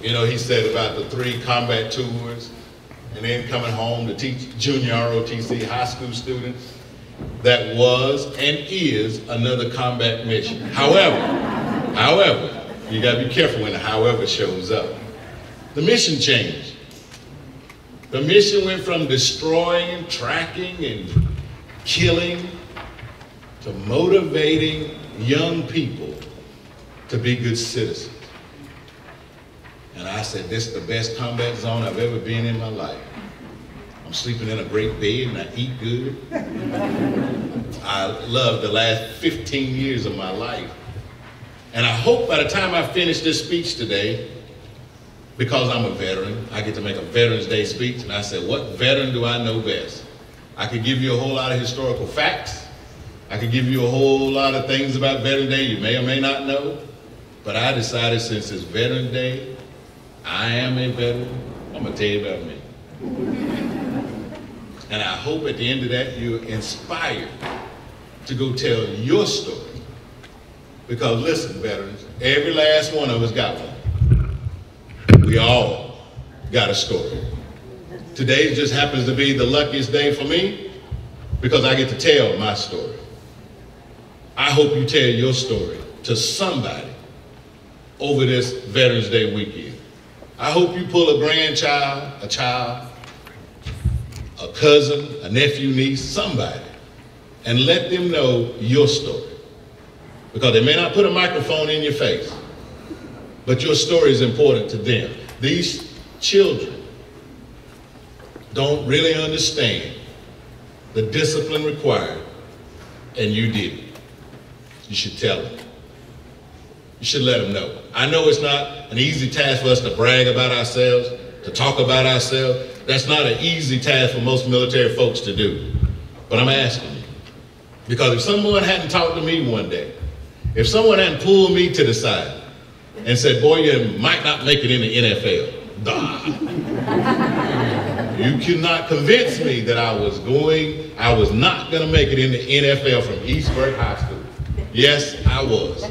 You know, he said about the 3 combat tours and then coming home to teach junior ROTC high school students. That was and is another combat mission. However, you gotta be careful when the however shows up. The mission changed. The mission went from destroying, tracking, and killing to motivating young people to be good citizens. And I said, this is the best combat zone I've ever been in my life. I'm sleeping in a great bed and I eat good. I love the last 15 years of my life. And I hope by the time I finish this speech today, because I'm a veteran, I get to make a Veterans Day speech, and I said, what veteran do I know best? I could give you a whole lot of historical facts. I could give you a whole lot of things about Veterans Day you may or may not know. But I decided since it's Veterans Day, I am a veteran, I'm gonna tell you about me. And I hope at the end of that you're inspired to go tell your story. Because listen, veterans, every last one of us got one. We all got a story. Today just happens to be the luckiest day for me because I get to tell my story. I hope you tell your story to somebody over this Veterans Day weekend. I hope you pull a grandchild, a child, a cousin, a nephew, niece, somebody, and let them know your story. Because they may not put a microphone in your face, but your story is important to them. These children don't really understand the discipline required, and you did it. You should tell them. You should let them know. I know it's not an easy task for us to brag about ourselves, to talk about ourselves. That's not an easy task for most military folks to do. But I'm asking you. Because if someone hadn't talked to me one day, if someone hadn't pulled me to the side and said, boy, you might not make it in the NFL. You cannot convince me that I was not going to make it in the NFL from Eastburg High School. Yes, I was.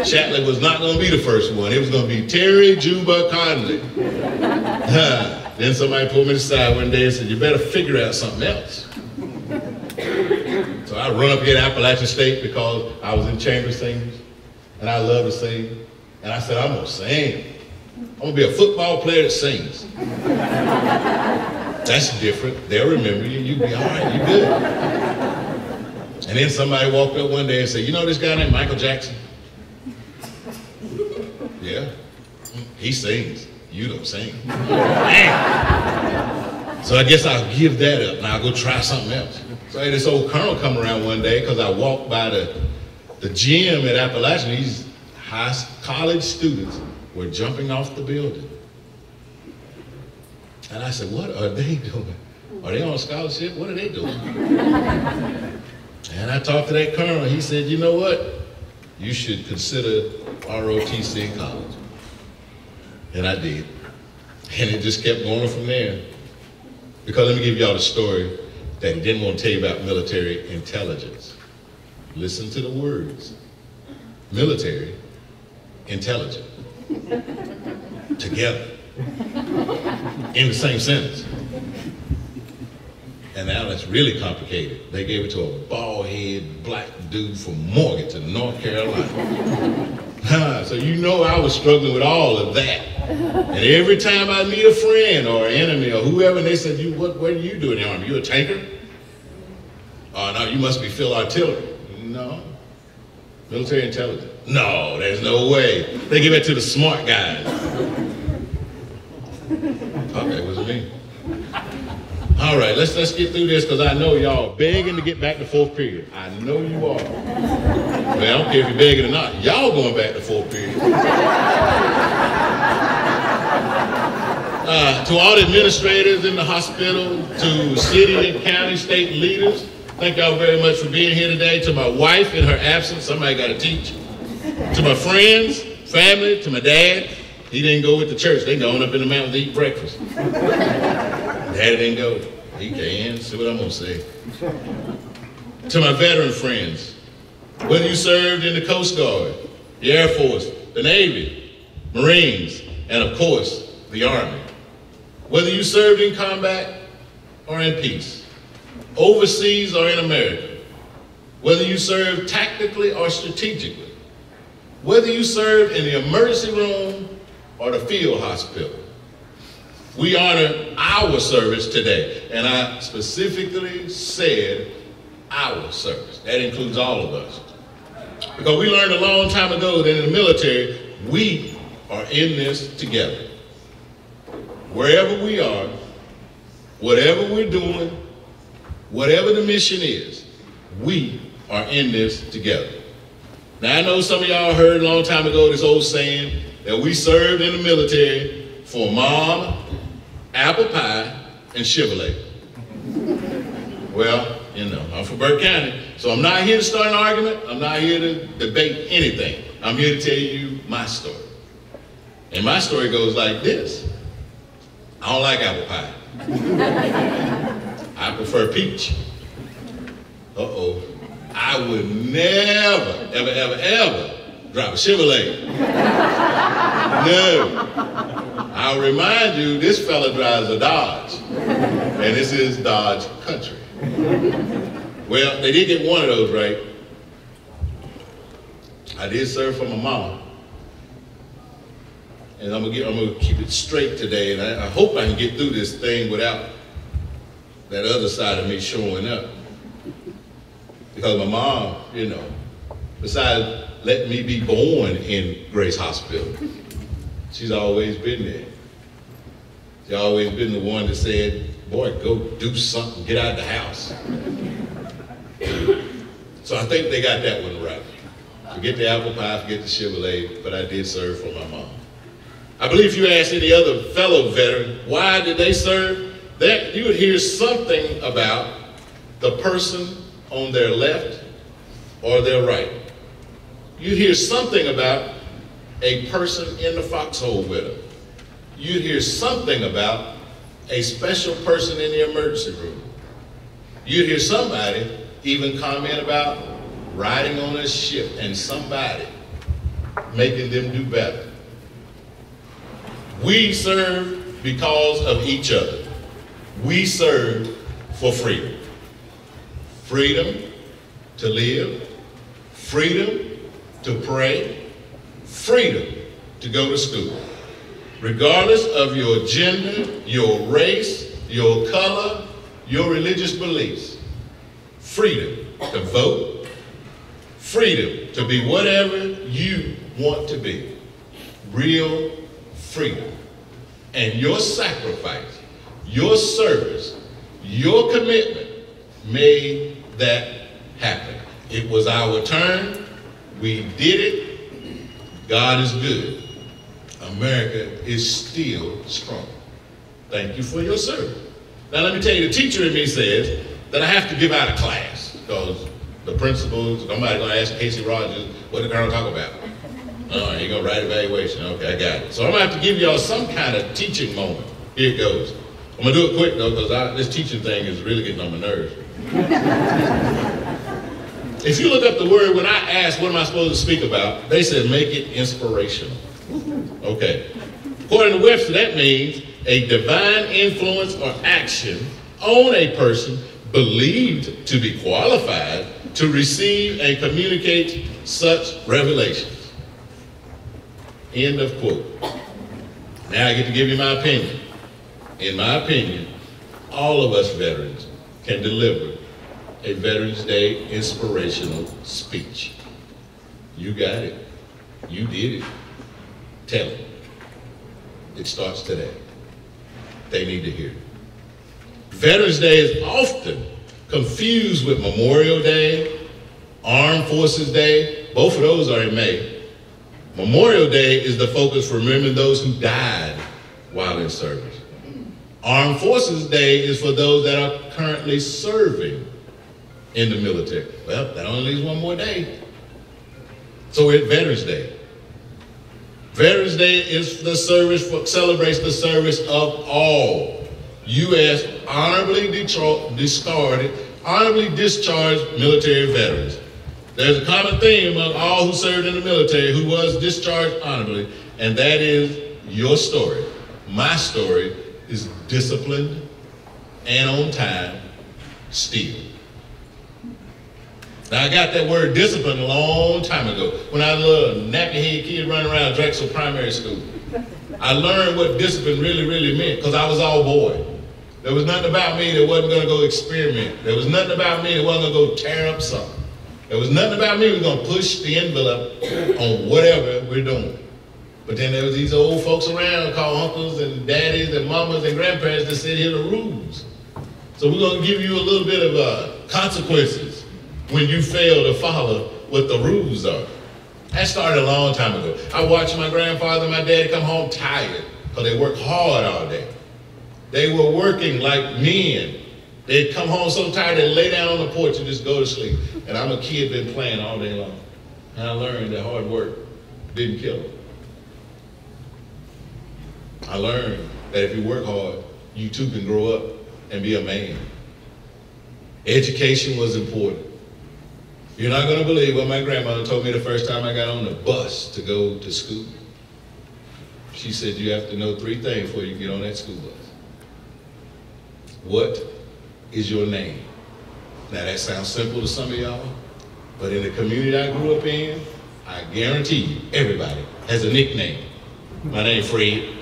Shatley was not going to be the first one. It was going to be Terry Juba Connelly. Then somebody pulled me to the side one day and said, you better figure out something else. So I run up here to Appalachian State because I was in chamber singers and I love to sing. And I said, I'm going to sing. I'm going to be a football player that sings. That's different. They'll remember you. You'll be all right. You're good. And then somebody walked up one day and said, you know this guy named Michael Jackson? Yeah. He sings. You don't sing. Man. So I guess I'll give that up and I'll go try something else. So I had this old colonel come around one day because I walked by the gym at Appalachian. These college students were jumping off the building. And I said, what are they doing? Are they on scholarship? What are they doing? And I talked to that colonel. He said, you know what? You should consider ROTC in college. And I did. And it just kept going from there. Because let me give y'all the story that he didn't want to tell you about military intelligence. Listen to the words. Military intelligence. Together. In the same sentence. And now it's really complicated. They gave it to a bald-headed black dude from Morganton, North Carolina. So you know I was struggling with all of that. And every time I meet a friend or an enemy or whoever, and they said, what do you do in the Army? You a tanker? Oh, no, you must be field artillery. No. Military intelligence. No, there's no way. They give it to the smart guys. Okay, it was me. All right, let's get through this because I know y'all begging to get back to fourth period. I know you are. Well, I don't care if you're begging or not. Y'all going back to fourth period. To all the administrators in the hospital, to city and county, state leaders, thank y'all very much for being here today. To my wife in her absence, somebody got to teach. To my friends, family, to my dad. He didn't go with the church. They going up in the mountains to eat breakfast. Daddy didn't go. He can. See what I'm going to say. To my veteran friends, whether you served in the Coast Guard, the Air Force, the Navy, Marines, and of course, the Army. Whether you served in combat or in peace, overseas or in America, whether you served tactically or strategically, whether you served in the emergency room or the field hospital, we honor our service today. And I specifically said our service. That includes all of us. Because we learned a long time ago that in the military, we are in this together. Wherever we are, whatever we're doing, whatever the mission is, we are in this together. Now, I know some of y'all heard a long time ago this old saying that we served in the military for mom, apple pie, and Chevrolet. Well, you know, I'm from Burke County, so I'm not here to start an argument. I'm not here to debate anything. I'm here to tell you my story. And my story goes like this. I don't like apple pie. I prefer peach. Uh-oh. I would never, ever, ever, ever drive a Chevrolet. No. I'll remind you, this fella drives a Dodge. And this is Dodge country. Well, they did get one of those right. I did serve for my mama. And I'm gonna keep it straight today, and I hope I can get through this thing without that other side of me showing up. Because my mom, you know, besides letting me be born in Grace Hospital, she's always been there. She's always been the one that said, boy, go do something, get out of the house. So I think they got that one right. Forget the apple pie, forget the Chevrolet, but I did serve for my mom. I believe if you ask any other fellow veteran, why did they serve? That you would hear something about the person on their left or their right. You'd hear something about a person in the foxhole with them. You'd hear something about a special person in the emergency room. You'd hear somebody even comment about riding on a ship and somebody making them do better. We serve because of each other. We serve for freedom. Freedom to live, freedom to pray, freedom to go to school. Regardless of your gender, your race, your color, your religious beliefs. Freedom to vote, freedom to be whatever you want to be. Real freedom. And your sacrifice, your service, your commitment made that happen. It was our turn. We did it. God is good. America is still strong. Thank you for your service. Now let me tell you, the teacher in me says that I have to give out a class because the principal, somebody's going to ask Casey Rogers, what did the colonel talk about? Oh, you're going to write evaluation. Okay, I got it. So I'm going to have to give y'all some kind of teaching moment. Here it goes. I'm going to do it quick, though, because this teaching thing is really getting on my nerves. If you look up the word, when I asked what am I supposed to speak about, they said make it inspirational. Okay. According to Webster, that means a divine influence or action on a person believed to be qualified to receive and communicate such revelations. End of quote. Now I get to give you my opinion. In my opinion, all of us veterans can deliver a Veterans Day inspirational speech. You got it. You did it. Tell them. It starts today. They need to hear it. Veterans Day is often confused with Memorial Day, Armed Forces Day. Both of those are in May. Memorial Day is the focus for remembering those who died while in service. Armed Forces Day is for those that are currently serving in the military. Well, that only leaves one more day. So we're at Veterans Day. Veterans Day is the service celebrates the service of all U.S. honorably discharged military veterans. There's a common theme among all who served in the military who was discharged honorably, and that is your story, my story, is disciplined and on time still. Now I got that word discipline a long time ago when I was a little nappy-head kid running around Drexel Primary School. I learned what discipline really, really meant because I was all boy. There was nothing about me that wasn't going to go experiment. There was nothing about me that wasn't going to go tear up something. There was nothing about me that was going to push the envelope on whatever we're doing. But then there was these old folks around called uncles and daddies and mamas and grandparents that said, here are the rules. So we're going to give you a little bit of consequences when you fail to follow what the rules are. That started a long time ago. I watched my grandfather and my daddy come home tired because they worked hard all day. They were working like men. They'd come home so tired they'd lay down on the porch and just go to sleep. And I'm a kid, been playing all day long. And I learned that hard work didn't kill them. I learned that if you work hard, you too can grow up and be a man. Education was important. You're not going to believe what my grandmother told me the first time I got on the bus to go to school. She said, you have to know 3 things before you get on that school bus. What is your name? Now that sounds simple to some of y'all, but in the community I grew up in, I guarantee you, everybody has a nickname. My name Fred,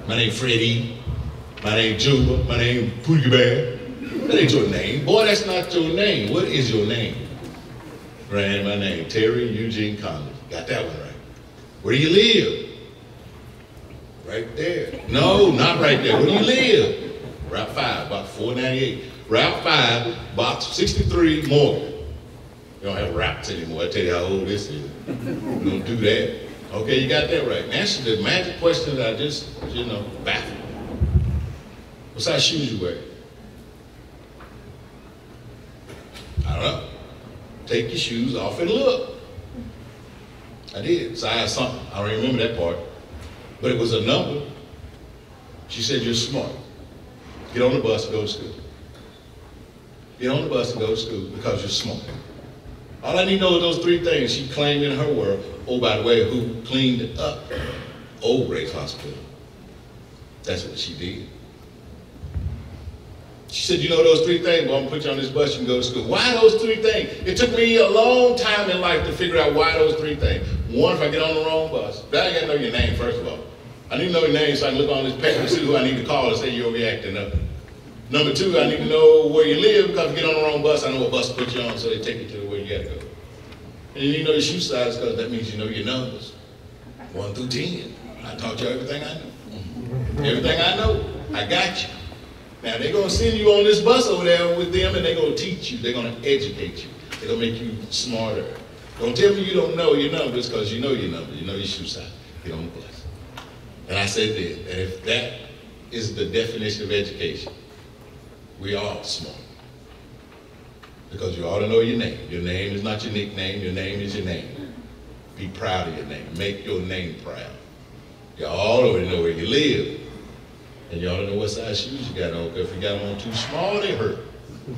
my name Freddie, my name Juba, my name Poogie Bear. That ain't your name. Boy, that's not your name. What is your name? Grand, my name, Terry Eugene Connelly. Got that one right. Where do you live? Right there. No, not right there. Where do you live? Route 5, box 498. Route 5, box 63, Morgan. We don't have routes anymore. I tell you how old this is. We don't do that. Okay, you got that right. Answer the magic question that I just, baffled. What size shoes you wear? I don't know. Take your shoes off and look. I did. Size something. I don't remember that part. But it was a number. She said, you're smart. Get on the bus and go to school. Get on the bus and go to school because you're smart. All I need to know is those 3 things she claimed in her world. Oh, by the way, who cleaned up Old Grace Hospital. That's what she did. She said, you know those 3 things? Well, I'm going to put you on this bus, you can go to school. Why those 3 things? It took me a long time in life to figure out why those 3 things. One, if I get on the wrong bus. I got to know your name, first of all. I need to know your name so I can look on this paper and see who I need to call and say you're reacting up. Number 2, I need to know where you live because if you get on the wrong bus, I know what bus to put you on so they take you to where you got to go. And you need to know your shoe size because that means you know your numbers. 1 through 10. I taught you everything I know. Everything I know, I got you. Now they're going to send you on this bus over there with them and they're going to teach you. They're going to educate you. They're going to make you smarter. Don't tell me you don't know your numbers because you know your numbers. You know your shoe size. Get on the bus. And I said this, that if that is the definition of education, we are smart. Because you ought to know your name. Your name is not your nickname. Your name is your name. Be proud of your name. Make your name proud. You all already know where you live. And you ought to know what size shoes you got on. Because if you got them on too small, they hurt.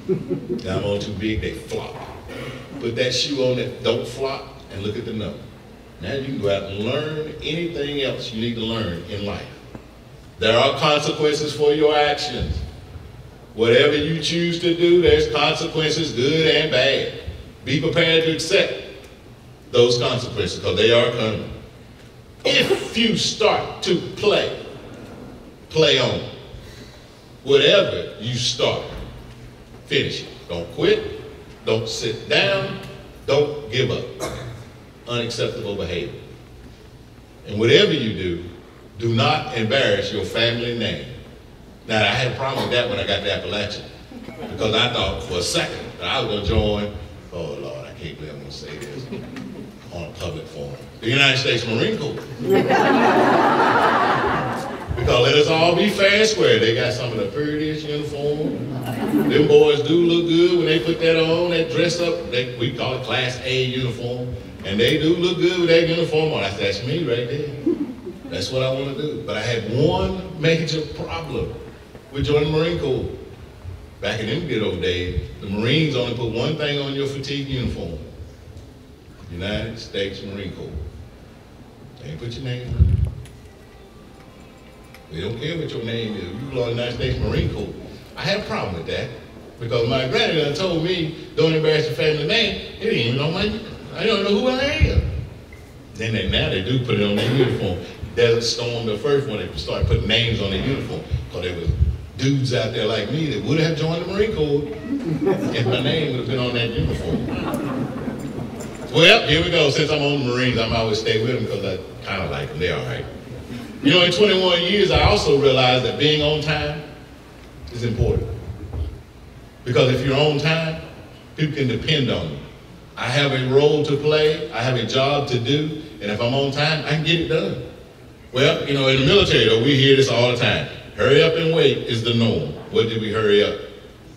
Got them on too big, they flop. Put that shoe on that don't flop and look at the number. Now you can go out and learn anything else you need to learn in life. There are consequences for your actions. Whatever you choose to do, there's consequences, good and bad. Be prepared to accept those consequences because they are coming. If you start to play on. Whatever you start, finish it. Don't quit. Don't sit down. Don't give up. Unacceptable behavior. And whatever you do, do not embarrass your family name. Now, I had a problem with that when I got to Appalachia because I thought for a second that I was going to join, oh Lord, I can't believe I'm going to say this on a public forum, the United States Marine Corps. Because let us all be fair and square. They got some of the prettiest uniform. Them boys do look good when they put that on, that dress up. We call it Class A uniform. And they do look good with that uniform on. That's me right there. That's what I want to do. But I had one major problem with joining the Marine Corps. Back in them good old days, the Marines only put one thing on your fatigue uniform. United States Marine Corps. They ain't put your name on it. We don't care what your name is. You belong to the United States Marine Corps. I had a problem with that because my granny done told me, don't embarrass your family name. It didn't even know I don't know who I am. Then now they do put it on their uniform. Desert Storm, the first one, they started putting names on their uniform because there was dudes out there like me that would have joined the Marine Corps if my name would have been on that uniform. Well, here we go. Since I'm on the Marines, I'm always stay with them because I kind of like them. They're all right. You know, in 21 years, I also realized that being on time is important. Because if you're on time, people can depend on you. I have a role to play, I have a job to do, and if I'm on time, I can get it done. Well, you know, in the military, though, we hear this all the time. Hurry up and wait is the norm. What did we hurry up?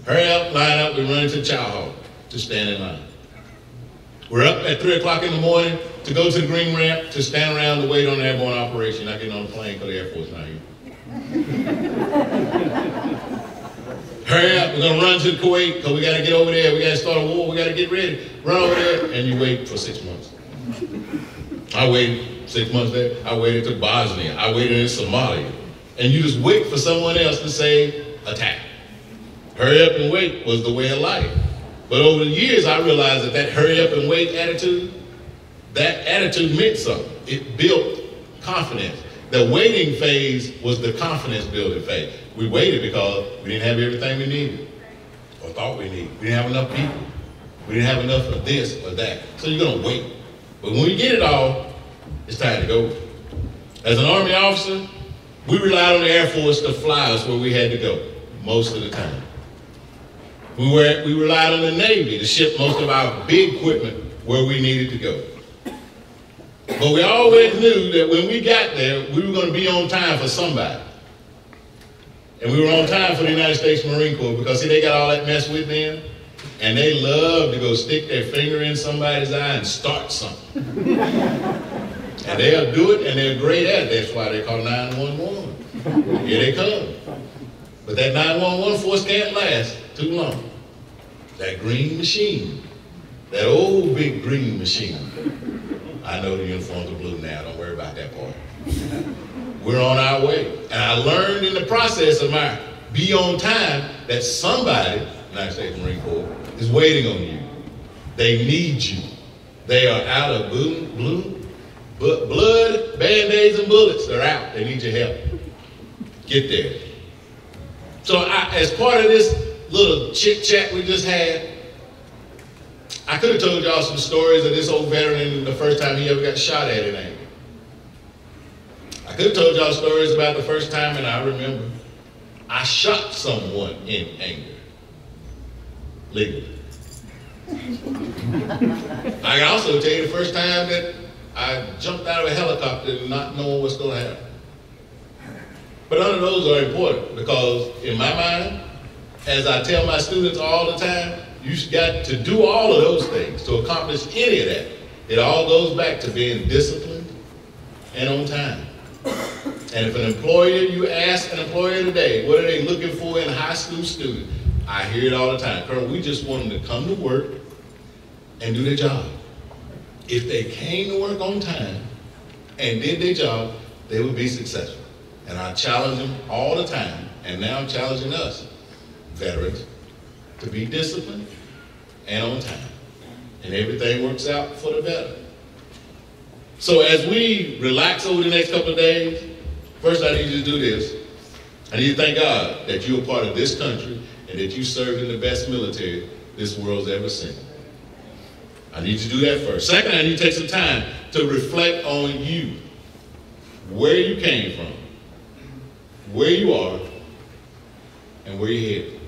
Hurry up, line up, we run into the chow hall to stand in line. We're up at 3 o'clock in the morning to go to the green ramp to stand around to wait on an airborne operation, not getting on the plane because the Air Force is not here. Hurry up, we're going to run to Kuwait because we got to get over there. We got to start a war. We got to get ready. Run over there, and you wait for 6 months. I waited 6 months there. I waited to Bosnia. I waited in Somalia. And you just wait for someone else to say, attack. Hurry up and wait was the way of life. But over the years, I realized that hurry up and wait attitude, that attitude meant something. It built confidence. The waiting phase was the confidence building phase. We waited because we didn't have everything we needed or thought we needed. We didn't have enough people. We didn't have enough of this or that. So you're going to wait. But when we get it all, it's time to go. As an Army officer, we relied on the Air Force to fly us where we had to go most of the time. We relied on the Navy to ship most of our big equipment where we needed to go. But we always knew that when we got there, we were going to be on time for somebody. And we were on time for the United States Marine Corps because, see, they got all that mess with them, and they love to go stick their finger in somebody's eye and start something. And they'll do it, and they're great at it. That's why they call 911. Here they come. But that 911 force can't last too long. That green machine, that old big green machine. I know the uniforms are blue now, don't worry about that part. We're on our way. And I learned in the process of my be on time that somebody, United States Marine Corps, is waiting on you. They need you. They are out of blood, Band-Aids, and bullets. They're out. They need your help. Get there. So as part of this little chit-chat we just had, I could have told y'all some stories of this old veteran the first time he ever got shot at in anger. I could have told y'all stories about the first time, and I remember, I shot someone in anger. Legally. I can also tell you the first time that I jumped out of a helicopter not knowing what's going to happen. But none of those are important because in my mind, as I tell my students all the time, you got to do all of those things to accomplish any of that. It all goes back to being disciplined and on time. And if an employer, you ask an employer today, what are they looking for in a high school student? I hear it all the time. Colonel, we just want them to come to work and do their job. If they came to work on time and did their job, they would be successful. And I challenge them all the time, and now I'm challenging us, veterans, to be disciplined and on time. And everything works out for the better. So as we relax over the next couple of days, first I need you to do this. I need to thank God that you're a part of this country and that you served in the best military this world's ever seen. I need you to do that first. Second, I need to take some time to reflect on you, where you came from, where you are, and where you're headed.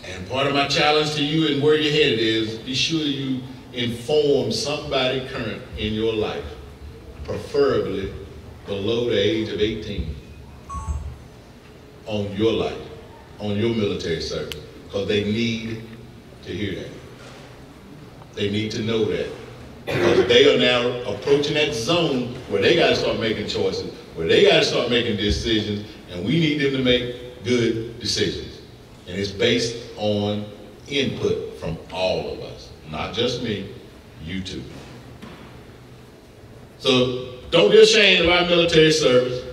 And part of my challenge to you and where you're headed is be sure you inform somebody current in your life, preferably below the age of 18, on your life, on your military service, because they need to hear that. They need to know that. Because they are now approaching that zone where they got to start making choices, where they got to start making decisions, and we need them to make good decisions. And it's based on input from all of us, not just me, you too. So don't be ashamed of our military service.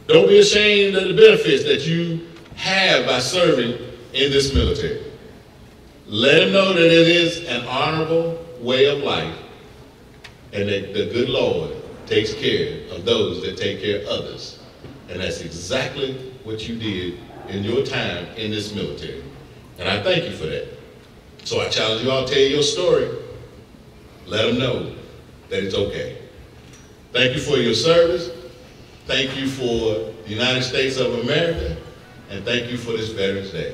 Don't be ashamed of the benefits that you have by serving in this military. Let them know that it is an honorable way of life and that the good Lord takes care of those that take care of others. And that's exactly what you did in your time in this military. And I thank you for that. So I challenge you all to tell your story. Let them know that it's okay. Thank you for your service. Thank you for the United States of America. And thank you for this Veterans Day.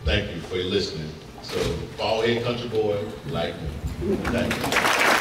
Thank you for listening. So, bald head country boy like me. Thank you.